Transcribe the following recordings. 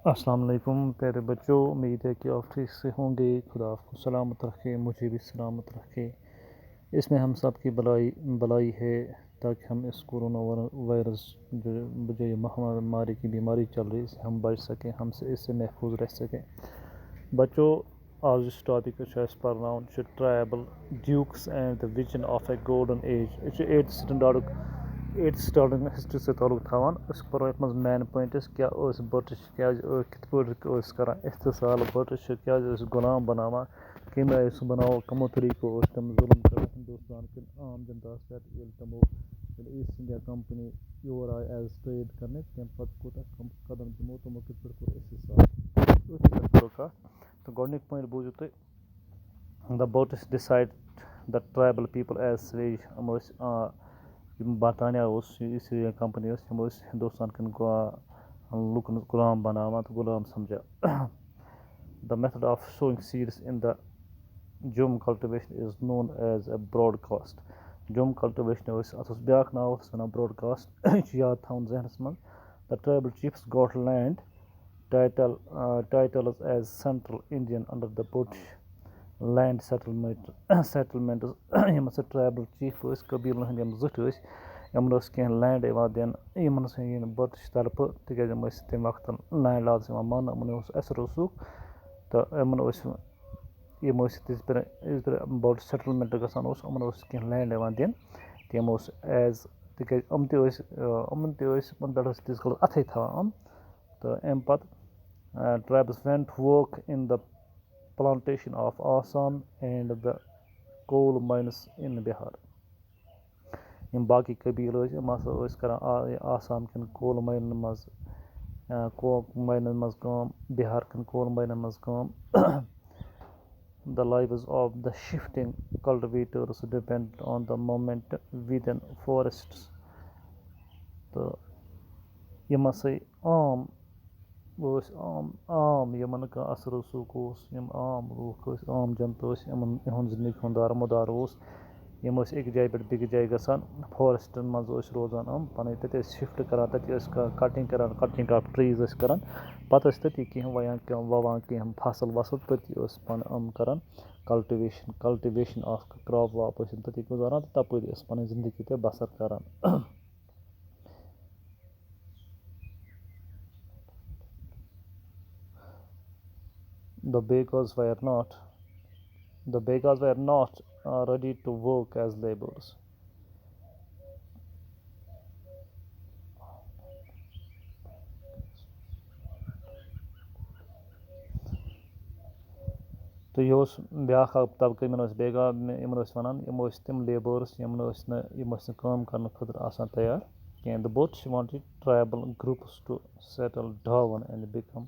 अस्सलाम वालेकुम प्यारे बच्चों, उम्मीद है कि आप ठीक से होंगे। खुदा आपको सलामत रखे, मुझे भी सलामत रखे। इसमें हम सब की भलाई भलाई है ताकि हम इस कोरोना वायरस जो ये महामारी की बीमारी चल रही है इससे हम बच सकें, हमसे इससे महफूज रह सकें। बच्चों, आज इस टॉपिक पर tribal dukes and the vision of a golden age. यह 8th स्टैंडर्ड हिस्ट्री से ताल्लुक थवान। पो ये मेन पॉइंट्स क्या ब्रिटिश क्या कित कर इस्तेसाल ब्रिटिश क्या गुलाम बनावा कम आय सह बनाओ कमो तरीको तम जुल्म कर हिंदुस्तान के आम जनता पे तमो ईस्ट इंडिया कंपनी योर आय एज ट्रेड करने तम पे कूत कदम तमो तमो कित कोर इस्तेसाल करो तो गोडनिक पॉइंट बूझो तुम the British decide the tribal people as slave बरतानिया कंपनी हिंदुस्तान कन लुकन गुलाम बनावा तो गुलाम समझा। The method of sowing seeds in the jhum cultivation is known as a broadcast. Jhum cultivation अत ब्या नाव वन ब्रॉडकास्ट याद थवन जहनस मज। The tribal chiefs got land titles as Central Indian under the British land settlements यम ट्राइबल चीफ कबील हंद जुट यमन कह लैंड दिन यमन ब्रिटिश तरफ तक तम वक्त लैंड लॉर्ड्स मान यमन असर रसूख तो यमन बड़ सेटलमेंट गसान यमन कह लैंड दिन तम एज तक यमन पे अथे थवान तो अम पत tribes went to work in the plantation of Assam and the coal mines in Bihar. यम बाकी कबील कर आसाम कन कोल माइन मज बिहार कन कोल माइन मज the lives of the shifting cultivators depend on the movement within forests. तो यम आम आम Yemen का असर रसूख आम लूख आम जनता इहद जिंदगी दारमोदार यम एक जाय पे बेक जाय गसान फॉरेस्टन मज रोजान पन तत शिफ्ट करान तत कटिंग ऑफ ट्रीज करान पत तति कह ववान कह फसल वसल तति पन करान कल्टिवेशन ऑफ क्रॉप वाप तति गुजारान तो तपरि पन जिंदगी ते बसर करान। The beggars were not ready to work as laborers. तो यह ब्या तबका बेगा वन तम लेबर्स यम काम कर तैयार कह the British wanted tribal groups to settle down and become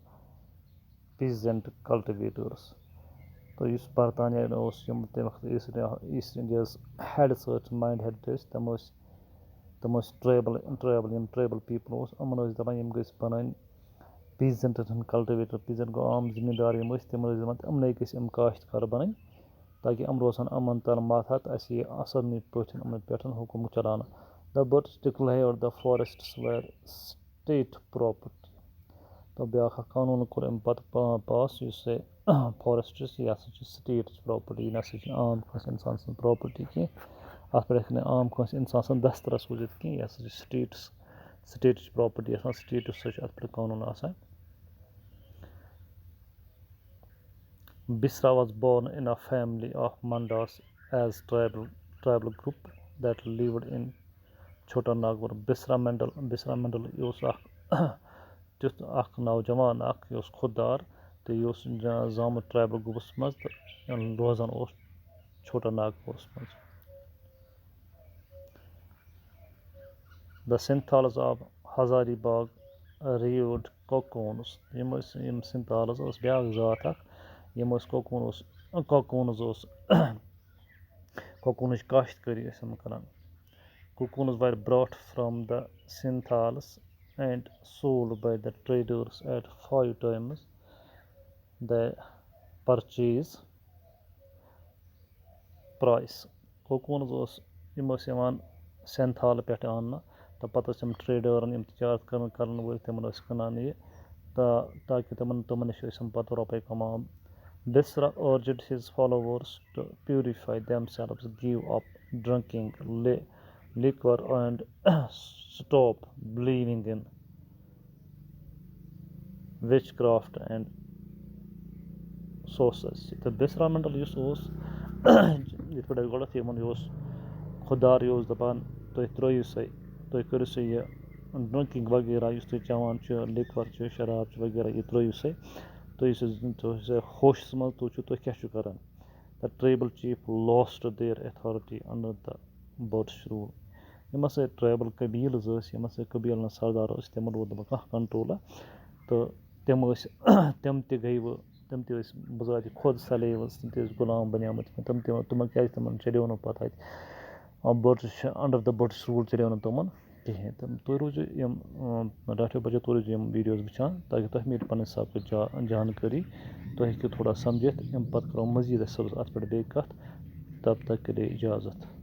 peasant cultivators. तो इस बरतानिया तम वक्त east India heads mind head तम ट्राइबल पीपल यमन दपान यम गई बन पीजेंट कल्टिवेटर पीजेंट गो आम जिम्मेदार तम अमन गम काश्तकार बन ताकि रोजान अमन तर मातहत असल पे हुकुम चलान। The British declared the forests were state property. तो ब्या कानून कोर अम पत पास फॉरेस्ट्स यह स्टेट प्रॉपर्टी यह आम इंसान सं प्रॉपर्टी कह अत पे आम इंसान दस्तरस सूझित कह यह स्टेट प्रॉपर्टी स्टेट अत पे कानून आसान। Bisra was born in a family of Mandars as tribal group that lived in Chota Nagpur. Bisra Mandal तुथ नौजवान खुददार तो यह जामुत ट्राइबल ग्रुपस मज तो रोजान छोटा नागपुर मज। The Santhals of Hazaribagh reared cocoons. यम सिंथाल्स ब्या जात यम कोकूनच काश्तकारी करान। Cocoons were brought from the Sinthals and sold by the traders at 5 times the purchase price. Cocoons यम सेंथाल पे आन तो पे ट्रेडरन तजारत कर वल तमन कनान ताकि तमन नश पत् रॉपे कमान. Visra urged his followers to purify themselves, give up drinking liquor, and stop believing in witchcraft and sources. The Visra mental use was it would have got a human use. Khudar use the pan to throw you say to curse drinking वगैरह yes तुम चवान liquor शराब वगैरह ये throw से तुम होश मज तुम क्या कर. The tribal chief lost their authority under the Buddhist rule. यम हसा ट्राइबल कबील यम हसा कबील सरदार तमन रोद कह कंट्रोल तो तम गई तम बजात खुद सलेव तम गुलाम बनियाम तम क्या तम चलो ना पता Buddhist under the Buddhist rule चलो ना तमन कहें. तुम रोजो डाक्टर बच्चों तुम रोजो वीडियोज वचान ताकि तुम मिले पे हिसाब की जानकारी तुम हेको थोड़ा समझित अम पे करो मजीद अत पे बे कत. तब तक के लिए इजाज़त.